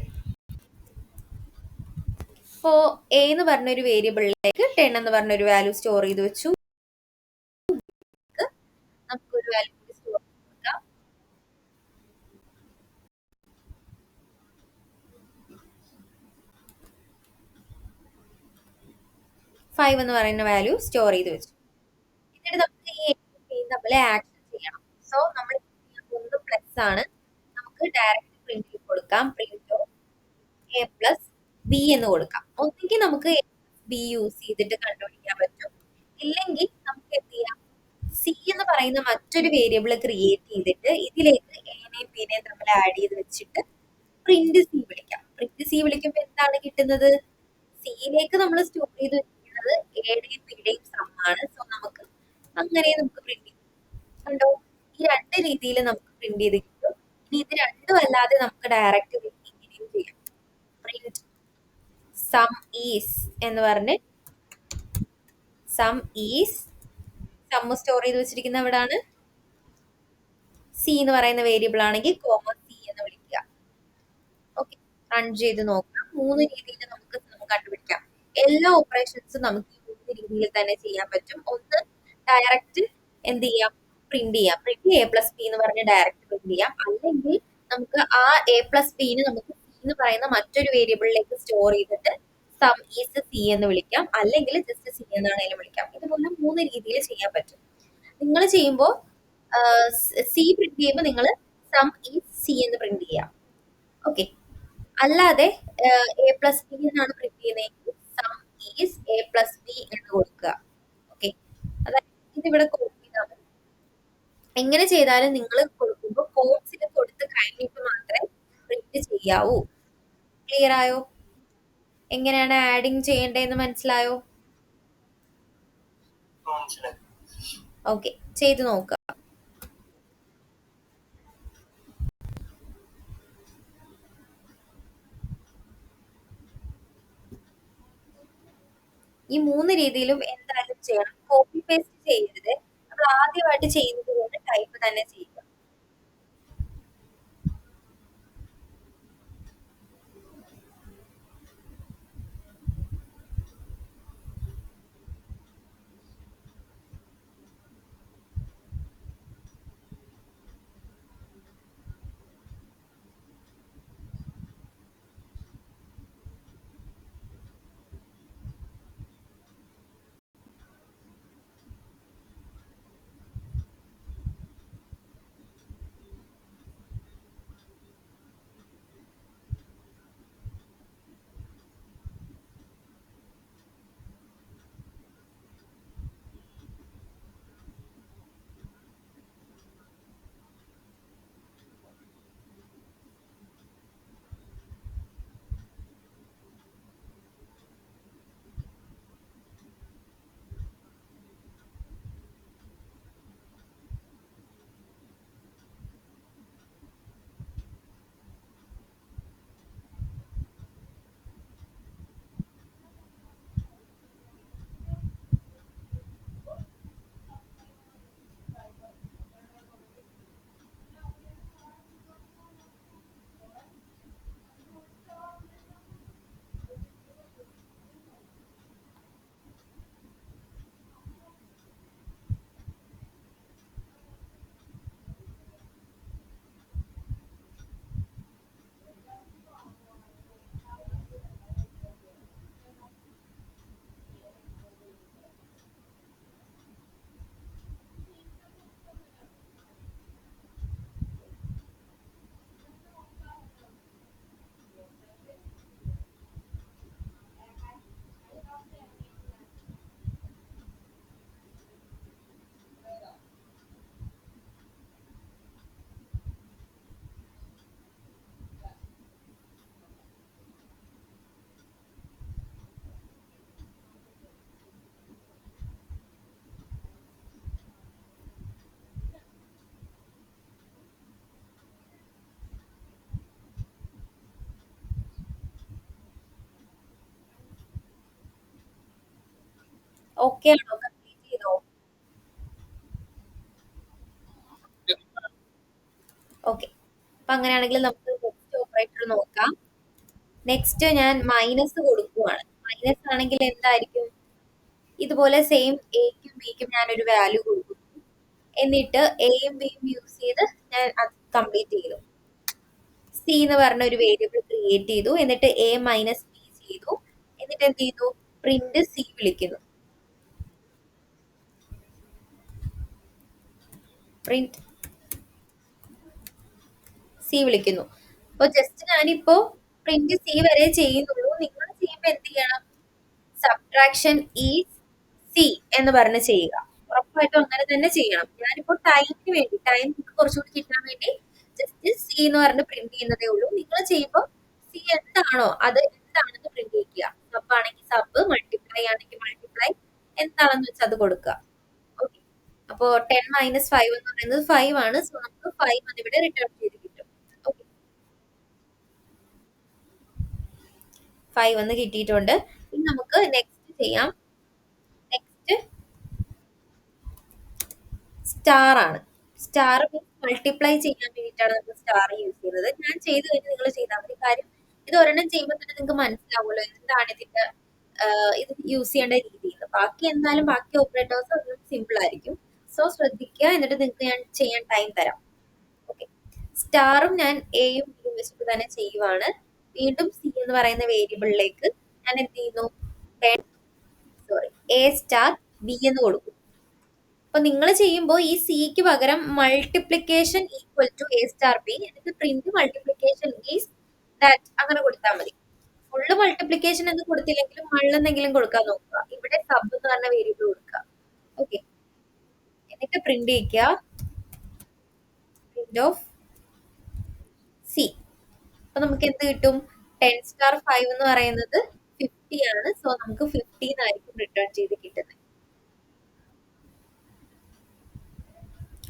ഇപ്പോ എ എന്ന് പറഞ്ഞൊരു വേരിയബിളിലേക്ക് 10 എന്ന് പറഞ്ഞൊരു വാല്യൂ സ്റ്റോർ ചെയ്ത് വെച്ചു. നമുക്കൊരു വാല്യൂ സ്റ്റോർ ചെയ്യാം. 5 എന്ന് പറയുന്ന വാല്യൂ സ്റ്റോർ ചെയ്ത് വെച്ചു. എന്നിട്ട് നമുക്ക് ഈ തമ്മിൽ ആക്ഷൻ ചെയ്യണം. സോ നമ്മൾ ഒന്ന് പ്ലസ് ആണ്, നമുക്ക് ഡയറക്റ്റ് പ്രിന്റ് ചെയ്ത് കൊടുക്കാം. പ്രിന്റ് എ പ്ലസ് ബി എന്ന് കൊടുക്കാം. ഒന്നെങ്കിൽ നമുക്ക് എ പ്ലസ് ബി യൂസ് ചെയ്തിട്ട് കണ്ടുപിടിക്കാൻ പറ്റും. ഇല്ലെങ്കിൽ നമുക്ക് എന്ത് ചെയ്യാം, സി എന്ന് പറയുന്ന മറ്റൊരു വേരിയബിൾ ക്രിയേറ്റ് ചെയ്തിട്ട് ഇതിലേക്ക് എനെയും ബിനെയും തമ്മിൽ ആഡ് ചെയ്ത് വെച്ചിട്ട് പ്രിന്റ് സി വിളിക്കാം. പ്രിന്റ് സി വിളിക്കുമ്പോൾ എന്താണ് കിട്ടുന്നത്? സിയിലേക്ക് നമ്മൾ സ്റ്റോർ ചെയ്ത് വെക്കുന്നത് എയുടെയും ബിയുടെയും സം ആണ്. സോ നമുക്ക് അങ്ങനെ നമുക്ക് പ്രിന്റ് ചെയ്യാം. കണ്ടോ, ഈ രണ്ട് രീതിയിൽ നമുക്ക് പ്രിന്റ് ചെയ്ത് കിട്ടും. ഇനി ഇത് രണ്ടും അല്ലാതെ നമുക്ക് ഡയറക്റ്റ് ഇങ്ങനെയും ചെയ്യാം. പ്രിന്റ് സം ഈസ് എന്ന് പറഞ്ഞ് സം ഈസ്, സം സ്റ്റോർ ചെയ്ത് വെച്ചിരിക്കുന്ന എവിടാണ്? സി എന്ന് പറയുന്ന വേരിയബിൾ ആണെങ്കിൽ കോമ സി എന്ന് വിളിക്കുക. ഓക്കെ, റൺ ചെയ്ത് നോക്കാം. 3 രീതിയിൽ നമുക്ക് കണ്ടുപിടിക്കാം. എല്ലാ ഓപ്പറേഷൻസും നമുക്ക് ഈ 3 രീതിയിൽ തന്നെ ചെയ്യാൻ പറ്റും. ഒന്ന്, ഡയറക്റ്റ് എന്ത് ചെയ്യാം, പ്രിന്റ് ചെയ്യാം. പ്രിന്റ് എ പ്ലസ് ബി എന്ന് പറഞ്ഞ് ഡയറക്റ്റ് പ്രിന്റ് ചെയ്യാം. അല്ലെങ്കിൽ നമുക്ക് ആ എ പ്ലസ് ബിന് നമുക്ക് സി എന്ന് പറയുന്ന മറ്റൊരു വേരിയബിളിലേക്ക് സ്റ്റോർ ചെയ്തിട്ട് സം ഈസ് സി എന്ന് വിളിക്കാം. അല്ലെങ്കിൽ ജസ്റ്റ് സി എന്നാണെങ്കിലും വിളിക്കാം. ഇതുപോലെ 3 രീതിയിൽ ചെയ്യാൻ പറ്റും. നിങ്ങൾ ചെയ്യുമ്പോൾ സി പ്രിന്റ് ചെയ്യുമ്പോൾ നിങ്ങൾ സം ഈസ് സി എന്ന് പ്രിന്റ് ചെയ്യാം. ഓക്കെ, അല്ലാതെ എ പ്ലസ് ബി എന്നാണ് പ്രിന്റ് ചെയ്യുന്നതെങ്കിൽ some is A plus B എന്ന് കൊടുക്കുക. ഓക്കെ, അതായത് ഇതിവിടെ കൊടുത്താൽ മതി. എങ്ങനെ ചെയ്താലും നിങ്ങൾ കൊടുക്കുമ്പോൾ കോഡ്സിൽ കൊടുത്ത് കഴിഞ്ഞിട്ട് മാത്രമേ പ്രിന്റ് ചെയ്യാവൂ. ക്ലിയർ ആയോ? എങ്ങനെയാണ് ആഡിങ് ചെയ്യേണ്ടതെന്ന് മനസ്സിലായോ? ഓക്കെ, ചെയ്ത് നോക്കുക. ഈ 3 രീതിയിലും എന്തായാലും ചെയ്യണം. കോപ്പി പേസ്റ്റ് ചെയ്യരുത്. നമ്മൾ ആദ്യമായിട്ട് ചെയ്യുന്നത് കൊണ്ട് ടൈപ്പ് തന്നെ ചെയ്യുക. ഓക്കെ ആണോ? കംപ്ലീറ്റ് ചെയ്തോ? ഓക്കെ. അപ്പൊ അങ്ങനെയാണെങ്കിൽ നമുക്ക് നെക്സ്റ്റ് ഓപ്പറേറ്റർ നോക്കാം. നെക്സ്റ്റ് ഞാൻ മൈനസ് കൊടുക്കുവാണ്. മൈനസ് ആണെങ്കിൽ എന്തായിരിക്കും? ഇതുപോലെ സെയിം എക്കും ബിക്കും ഞാനൊരു വാല്യൂ കൊടുക്കുന്നു. എന്നിട്ട് എയും ബിയും യൂസ് ചെയ്ത് ഞാൻ അത് കംപ്ലീറ്റ് ചെയ്തു. സി എന്ന് പറഞ്ഞ ഒരു വേരിയബിൾ ക്രിയേറ്റ് ചെയ്തു. എന്നിട്ട് എ മൈനസ് ബി ചെയ്തു. എന്നിട്ട് എന്ത് ചെയ്തു? പ്രിന്റ് സി വിളിക്കുന്നു. പ്രിന്റ് സി വിളിക്കുന്നു. അപ്പൊ ജസ്റ്റ് ഞാനിപ്പോ പ്രിന്റ് സി വരെ ചെയ്യുന്നുള്ളൂ. നിങ്ങൾ ചെയ്യുമ്പോൾ എന്ത് ചെയ്യണം? സബ്ട്രാക്ഷൻ ഈസ് സി എന്ന് പറഞ്ഞ് ചെയ്യുക. ഉറപ്പായിട്ടും അങ്ങനെ തന്നെ ചെയ്യണം. ഞാനിപ്പോ ടൈമിന് വേണ്ടി, ടൈം കുറച്ചുകൂടി കിട്ടാൻ വേണ്ടി ജസ്റ്റ് സി എന്ന് പറഞ്ഞ് പ്രിന്റ് ചെയ്യുന്നതേ ഉള്ളൂ. നിങ്ങൾ ചെയ്യുമ്പോൾ സി എന്താണോ അത് എന്താണെന്ന് പ്രിന്റ് ചെയ്യുക. സബ് ആണെങ്കിൽ സബ്, മൾട്ടിപ്ലൈ ആണെങ്കിൽ മൾട്ടിപ്ലൈ, എന്താണെന്ന് വെച്ചാൽ അത് കൊടുക്കുക. ഓക്കെ. അപ്പോ 10 മൈനസ് 5 എന്ന് പറയുന്നത് 5 ആണ്. സോ നമുക്ക് 5 അത് ഇവിടെ റിട്ടേൺ ചെയ്ത് കിട്ടും. ഓക്കെ, 5 എന്ന് കിട്ടിയിട്ടുണ്ട്. ഇനി നമുക്ക് നെക്സ്റ്റ് ചെയ്യാം. നെക്സ്റ്റ് സ്റ്റാർ ആണ്. സ്റ്റാർ മീൻസ് മൾട്ടിപ്ലൈ ചെയ്യാൻ വേണ്ടിയിട്ടാണ് നമ്മൾ സ്റ്റാർ യൂസ് ചെയ്യുന്നത്. ഞാൻ ചെയ്ത് കഴിഞ്ഞ് നിങ്ങൾ ചെയ്താൽ മതി. കാര്യം ഇത് ഒരെണ്ണം ചെയ്യുമ്പോൾ തന്നെ നിങ്ങൾക്ക് മനസ്സിലാവുമല്ലോ എന്താണ് ഇതിന്റെ ഇത് യൂസ് ചെയ്യേണ്ട രീതി. ബാക്കി എന്തായാലും ബാക്കി ഓപ്പറേറ്റേഴ്സ് സിമ്പിൾ ആയിരിക്കും. സോ ശ്രദ്ധിക്കുക. എന്നിട്ട് നിങ്ങൾക്ക് ഞാൻ ചെയ്യാൻ ടൈം തരാം. ഓക്കെ. സ്റ്റാറും ഞാൻ എയും ബിയും വെച്ചിട്ട് തന്നെ ചെയ്യുവാണ്. വീണ്ടും സി എന്ന് പറയുന്ന വേരിയബിളിലേക്ക് ഞാൻ എന്ത് ചെയ്യുന്നു? എ സ്റ്റാർ ബി എന്ന് കൊടുക്കും. അപ്പൊ നിങ്ങൾ ചെയ്യുമ്പോൾ ഈ സിക്ക് പകരം multiplication equal to A star B, എന്നിട്ട് പ്രിന്റ് മൾട്ടിപ്ലിക്കേഷൻ ഈസ് ദാറ്റ് അങ്ങനെ കൊടുത്താൽ മതി. ഫുള്ള് മൾട്ടിപ്ലിക്കേഷൻ എന്ന് കൊടുത്തില്ലെങ്കിലും മള്ളെന്നെങ്കിലും കൊടുക്കാൻ നോക്കുക. ഇവിടെ സബ് എന്ന് പറഞ്ഞ വേരിയബിൾ കൊടുക്കുക. ഓക്കെ. എന്നിട്ട് പ്രിന്റ് ചെയ്യിക്കുക. Print of C. അപ്പൊ നമുക്ക് എന്ത് കിട്ടും? 10 സ്റ്റാർ 5 എന്ന് പറയുന്നത് 50 ആണ്. സോ നമുക്ക് 15 ആയിരിക്കും റിട്ടേൺ ചെയ്ത് കിട്ടുന്നത്.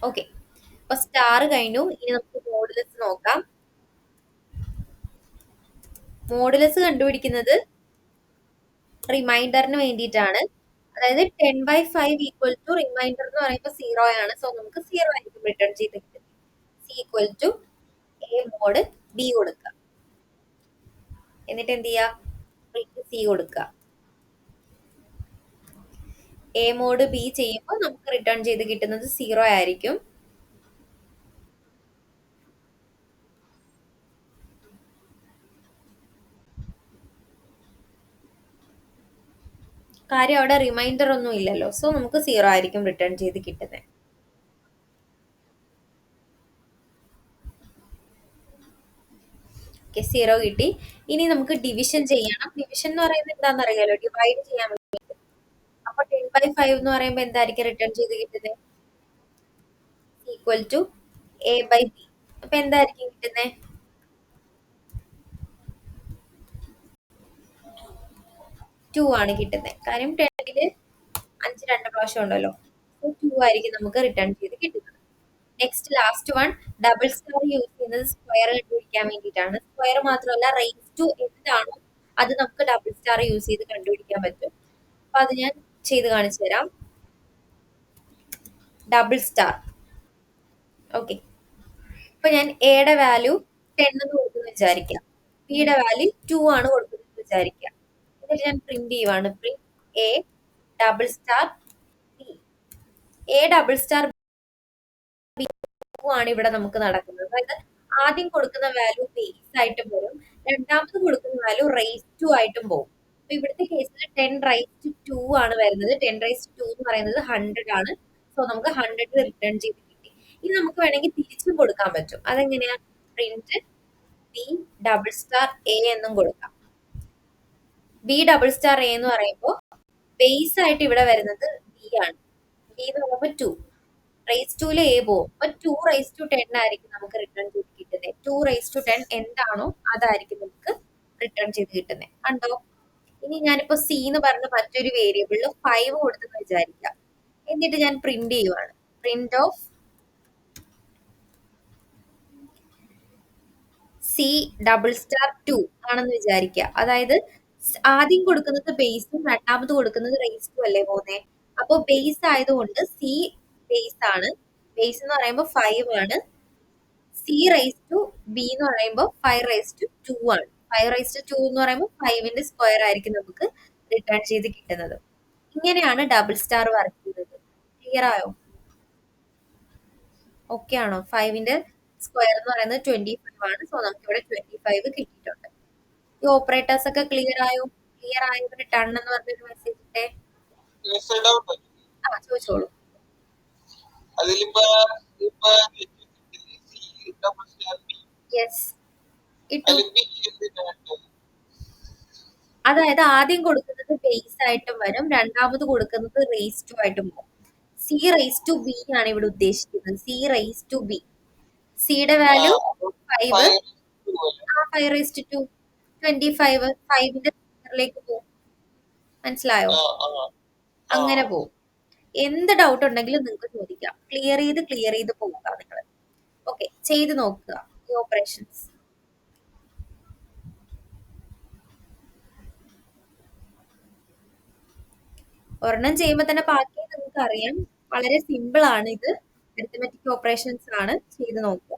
ഓക്കെ. അപ്പൊ സ്റ്റാർ കഴിഞ്ഞു. ഇനി നമുക്ക് മോഡുലസ് നോക്കാം. മോഡുലസ് കണ്ടുപിടിക്കുന്നത് റിമൈൻഡറിന് വേണ്ടിയിട്ടാണ്. അതായത് 10/5 ഈക്വൽ ടു റിമൈൻഡർ എന്ന് പറയുമ്പോൾ 0 ആണ്. സോ നമുക്ക് 0 ആയിരിക്കും റിട്ടേൺ ചെയ്ത് കിട്ടുന്നത്. C equal to A mod B കൊടുക്കുക. എന്നിട്ട് എന്ത് ചെയ്യുക? പ്രിന്റ് സി കൊടുക്കുക. എ മോഡ് ബി ചെയ്യുമ്പോൾ നമുക്ക് റിട്ടേൺ ചെയ്ത് കിട്ടുന്നത് 0 ആയിരിക്കും. കാര്യം അവിടെ റിമൈൻഡർ ഒന്നും ഇല്ലല്ലോ. സോ നമുക്ക് 0 ആയിരിക്കും റിട്ടേൺ ചെയ്ത് കിട്ടുന്നത്. ഓക്കെ, 0 കിട്ടി. ഇനി നമുക്ക് ഡിവിഷൻ ചെയ്യണം. ഡിവിഷൻ എന്ന് പറയുന്നത് എന്താണെന്ന് അറിയാലോ? ഡിവൈഡ് ചെയ്യാൻ വേണ്ടി. അപ്പൊ 10/5 എന്ന് പറയുമ്പോൾ എന്തായിരിക്കും റിട്ടേൺ ചെയ്ത് കിട്ടുന്നത്? Equal to A by B. അപ്പൊ എന്തായിരിക്കും കിട്ടുന്നത്? 2 ആണ് കിട്ടുന്നത്. കാര്യം 10ല് 5 2 പ്രാവശ്യം ഉണ്ടല്ലോ. 2 ആയിരിക്കും നമുക്ക് റിട്ടേൺ ചെയ്ത് കിട്ടുന്നത്. Next last one, double star use ചെയ്യുന്നത് സ്ക്വയർ കണ്ടുപിടിക്കാൻ വേണ്ടിയിട്ടാണ്. സ്ക്വയർ മാത്രമല്ല, റേസ് ടു എന്താണോ അത് നമുക്ക് ഡബിൾ സ്റ്റാർ യൂസ് ചെയ്ത് കണ്ടുപിടിക്കാൻ പറ്റും. അപ്പൊ അത് ഞാൻ ചെയ്ത് കാണിച്ചു തരാം. Double star. ഓക്കെ. ഇപ്പൊ ഞാൻ എയുടെ വാല്യൂ 10 എന്ന് കൊടുക്കുന്നു വിചാരിക്കാം. ബിയുടെ വാല്യൂ 2 ആണ് കൊടുക്കുന്നത് വിചാരിക്കാം. എന്നിട്ട് ഞാൻ പ്രിന്റ് ചെയ്യുവാണ്. Print A double star B. A double star B ആണ് ഇവിടെ നമുക്ക് നടക്കുന്നത്. അതായത് ആദ്യം കൊടുക്കുന്ന വാല്യൂ ബേസ് ആയിട്ട് വരും. രണ്ടാമത് കൊടുക്കുന്ന വാല്യൂ റേസ് ടു ആയിട്ടും പോകും. അപ്പൊ ഇവിടുത്തെ കേസിൽ 10 റൈസ് ടു 2 ആണ് വരുന്നത്. 10 റൈസ് ടു 2 എന്ന് പറയുന്നത് 100 ആണ്. സോ നമുക്ക് 100 റിട്ടേൺ ചെയ്ത് കിട്ടി. ഇനി നമുക്ക് വേണമെങ്കിൽ തിരിച്ചും കൊടുക്കാൻ പറ്റും. അതെങ്ങനെയാ? Print B double star A എന്നും കൊടുക്കാം. ബി ഡബിൾ സ്റ്റാർ എ എന്ന് പറയുമ്പോൾ ബേസ് ആയിട്ട് ഇവിടെ വരുന്നത് ബി ആണ്. ബി എന്ന് പറയുമ്പോൾ 2. റേസ് ടുല് എ പോകും. അപ്പൊ 2 റേസ് ടു 10 ആയിരിക്കും നമുക്ക് റിട്ടേൺ ചെയ്ത് കിട്ടുന്നത്. 2 റേസ് ടു 10 എന്താണോ അതായിരിക്കും നമുക്ക് റിട്ടേൺ ചെയ്ത് കിട്ടുന്നത്. കണ്ടോ? ഇനി ഞാനിപ്പോ സി എന്ന് പറഞ്ഞ മറ്റൊരു വേരിയബിളിൽ 5 കൊടുത്തെന്ന് വിചാരിക്കാം. എന്നിട്ട് ഞാൻ പ്രിന്റ് ചെയ്യുവാണ്. Print of C double star 2 ആണെന്ന് വിചാരിക്കുക. അതായത് ആദ്യം കൊടുക്കുന്നത് ബേസും രണ്ടാമത് കൊടുക്കുന്നത് റേസ് ടു അല്ലേ പോകുന്നേ. അപ്പൊ ബേസ് ആയതുകൊണ്ട് സി ബേസ് ആണ്. ബേസ് എന്ന് പറയുമ്പോൾ 5 ആണ്. സി റേസ് ടു ബി എന്ന് പറയുമ്പോൾ 5 റേസ് ടു 2 ആണ്. 5 റേസ് ടു 2 എന്ന് പറയുമ്പോൾ 5ന്റെ സ്ക്വയർ ആയിരിക്കും നമുക്ക് റിട്ടേൺ ചെയ്ത് കിട്ടുന്നത്. ഇങ്ങനെയാണ് ഡബിൾ സ്റ്റാർ വർക്ക് ചെയ്യുന്നത്. ക്ലിയർ ആയോ? ഓക്കെ ആണോ? 5ന്റെ സ്ക്വയർ എന്ന് പറയുന്നത് 25 ആണ്. സോ നമുക്ക് ഇവിടെ 25 കിട്ടിയിട്ടുണ്ട്. ഈ ഓപ്പറേറ്റേഴ്സ് ഒക്കെ ക്ലിയർ ആയോ? ക്ലിയർ ആയോ? ടൺ എന്ന് പറഞ്ഞൊരു മെസ്സേജ് ഇട്ടേ. ഡൗട്ട് ആ ചോദിച്ചോളൂ. അതിലിപ്പോ ഇപ്പൊ ഡബിൾ സ്റ്റാർ യെസ് ഇട്ടു. ബി എന്തിനാണ്? അതായത് ആദ്യം കൊടുക്കുന്നത് ബേസ് ആയിട്ടും വരും, രണ്ടാമത് കൊടുക്കുന്നത് റേസ് ടു ആയിട്ടും പോകും. സി റേസ് ടു ബി ആണ് ഇവിടെ ഉദ്ദേശിക്കുന്നത്. C raise to B. സിയുടെ വാല്യൂ 5. ആ 5 റേസ് ടു 2 25. 5ന്റെ സ്ക്വയറിലേക്ക് പോകും. മനസ്സിലായോ? അങ്ങനെ പോകും. എന്ത് ഡൗട്ട് ഉണ്ടെങ്കിലും നിങ്ങൾക്ക് ചോദിക്കാം. ക്ലിയർ ചെയ്ത് പോവുക നിങ്ങൾ. ഓക്കെ, ചെയ്ത് നോക്കുക ഈ ഓപ്പറേഷൻസ്. ഒരെണ്ണം ചെയ്യുമ്പോൾ തന്നെ ബാക്കി നിങ്ങൾക്ക് അറിയാം. വളരെ സിമ്പിൾ ആണ് ഇത്. അരിത്തമെറ്റിക് ഓപ്പറേഷൻസ് ആണ്. ചെയ്ത് നോക്കുക.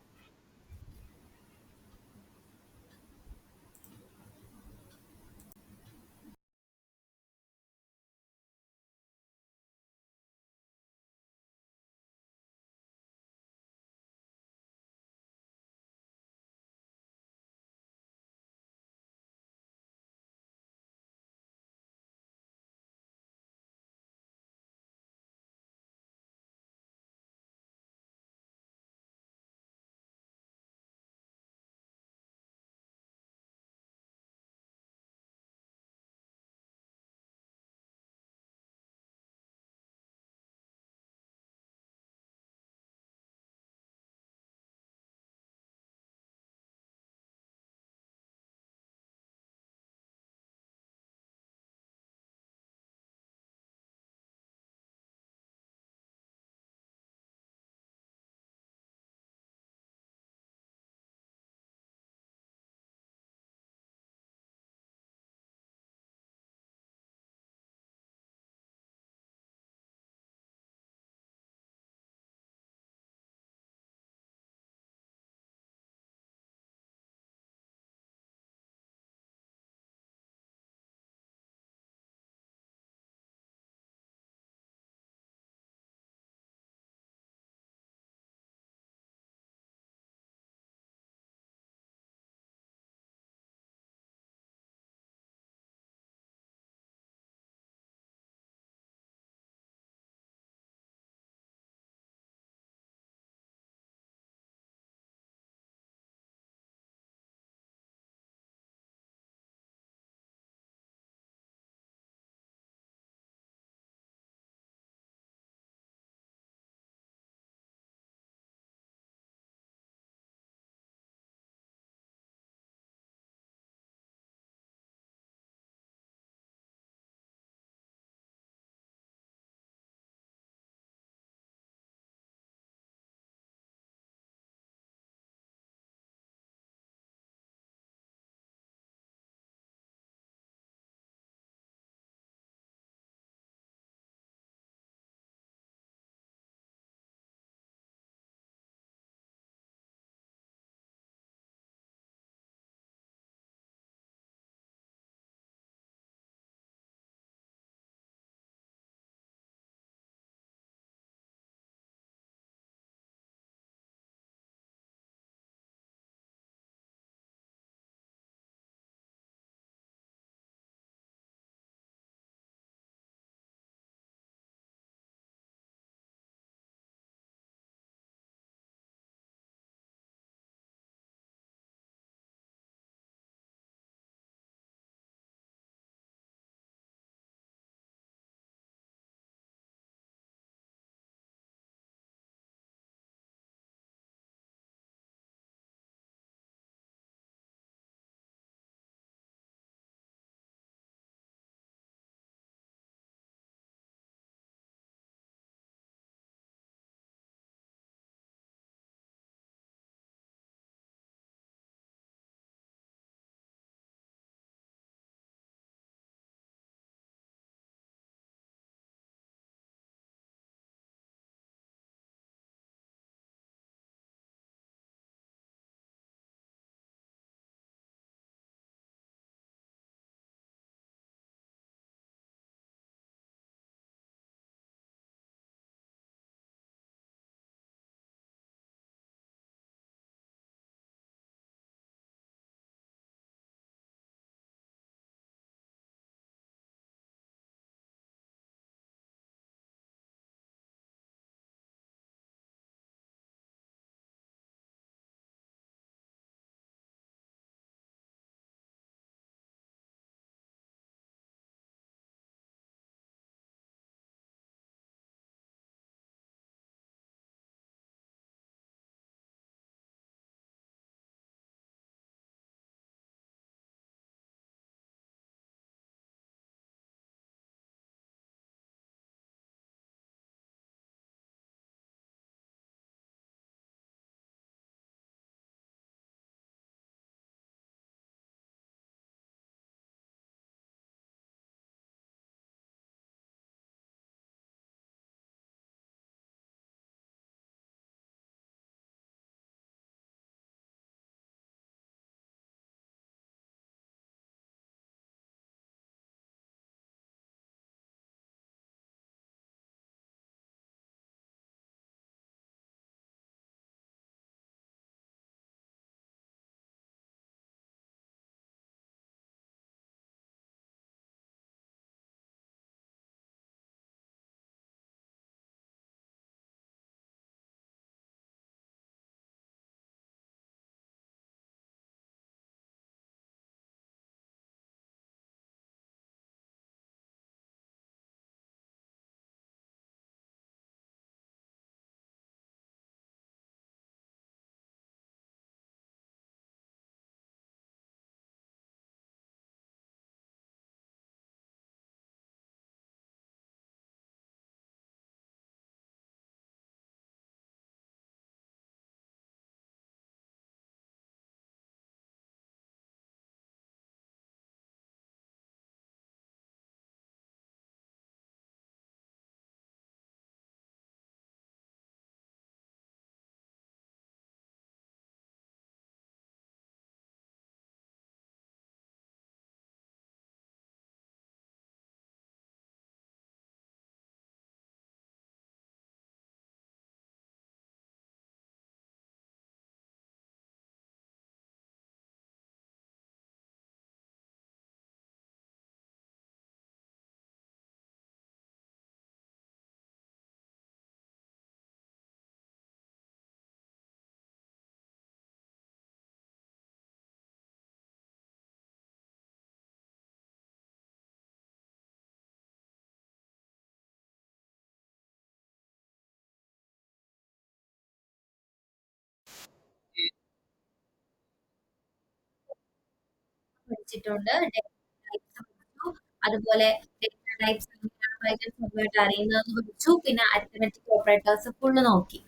പഠിച്ചിട്ടുണ്ട്, ഡേറ്റ ടൈപ്സ് പഠിച്ചു, അതുപോലെ ഡേറ്റ ടൈപ്സ് എങ്ങനെയാണ് സ്വന്തമായിട്ട് അറിയുന്നതെന്ന് പഠിച്ചു, പിന്നെ അരിത്തമെറ്റിക് ഓപ്പറേറ്റേഴ്സ് ഫുള്ള് നോക്കി.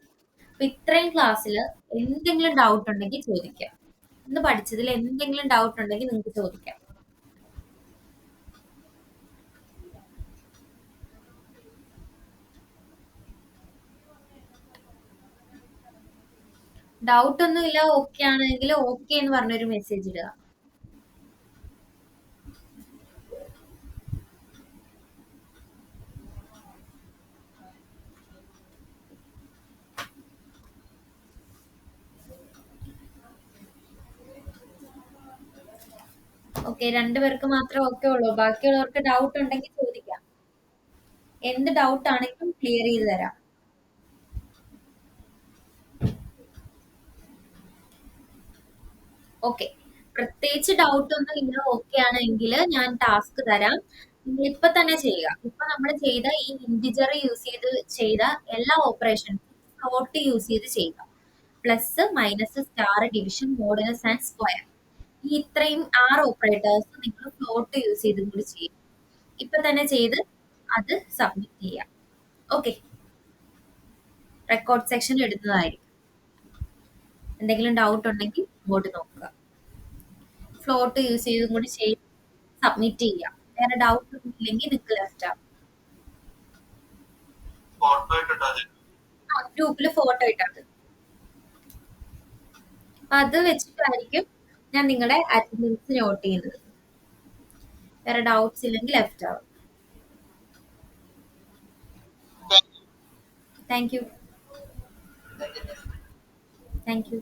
അപ്പൊ ഇത്രയും ക്ലാസ്സിൽ എന്തെങ്കിലും ഡൗട്ട് ഉണ്ടെങ്കിൽ ചോദിക്കാം. ഇന്ന് പഠിച്ചതിൽ എന്തെങ്കിലും ഡൗട്ട് ഉണ്ടെങ്കിൽ നിങ്ങൾക്ക് ചോദിക്കാം. ഡൗട്ട് ഒന്നുമില്ല, ഓക്കെ ആണെങ്കിൽ ഓക്കെ എന്ന് പറഞ്ഞൊരു മെസ്സേജ് ഇടുക. ഓക്കെ, രണ്ടുപേർക്ക് മാത്രമേ ഓക്കെ ഉള്ളൂ. ബാക്കിയുള്ളവർക്ക് ഡൗട്ട് ഉണ്ടെങ്കിൽ ചോദിക്കാം. എന്ത് ഡൗട്ട് ആണെങ്കിലും ക്ലിയർ ചെയ്ത് തരാം. ഓക്കെ, പ്രത്യേകിച്ച് ഡൗട്ട് ഒന്നും ഇല്ല, ഓക്കെ ആണെങ്കിൽ ഞാൻ ടാസ്ക് തരാം. നിങ്ങൾ ഇപ്പൊ തന്നെ ചെയ്യുക. ഇപ്പൊ നമ്മൾ ചെയ്ത ഈ ഇന്റിജർ യൂസ് ചെയ്ത് ചെയ്ത എല്ലാ ഓപ്പറേഷൻസും ഫ്ലോട്ട് യൂസ് ചെയ്ത് ചെയ്യുക. Plus, minus, star, division, modulus and square. ഈ ഇത്രയും 6 ഓപ്പറേറ്റേഴ്സ് നിങ്ങൾ ഫ്ലോട്ട് യൂസ് ചെയ്തും കൂടി ചെയ്യും. ഇപ്പൊ തന്നെ ചെയ്ത് അത് സബ്മിറ്റ് ചെയ്യാം. ഓക്കെ, റെക്കോർഡ് സെക്ഷൻ ഇടുന്നതായിരിക്കും. എന്തെങ്കിലും ഡൗട്ട് ഉണ്ടെങ്കിൽ ഇങ്ങോട്ട് നോക്കുക. ഫ്ലോട്ട് യൂസ് ചെയ്തും കൂടി ചെയ്ത് സബ്മിറ്റ് ചെയ്യാം. വേറെ ഡൗട്ട് ഒന്നും ഇല്ലെങ്കിൽ നിങ്ങൾക്ക് ലെഫ്റ്റ് ആവും. ഗ്രൂപ്പിൽ ഫോട്ടോ ഇട്ടത്, അപ്പൊ അത് വെച്ചിട്ടായിരിക്കും ഞാൻ നിങ്ങളുടെ അറ്റൻഡൻസ് നോട്ട് ചെയ്യുന്നത്. വേറെ ഡൗട്ട്സ് ഇല്ലെങ്കിൽ ലെഫ്റ്റ് ആവും. Thank you. Thank you.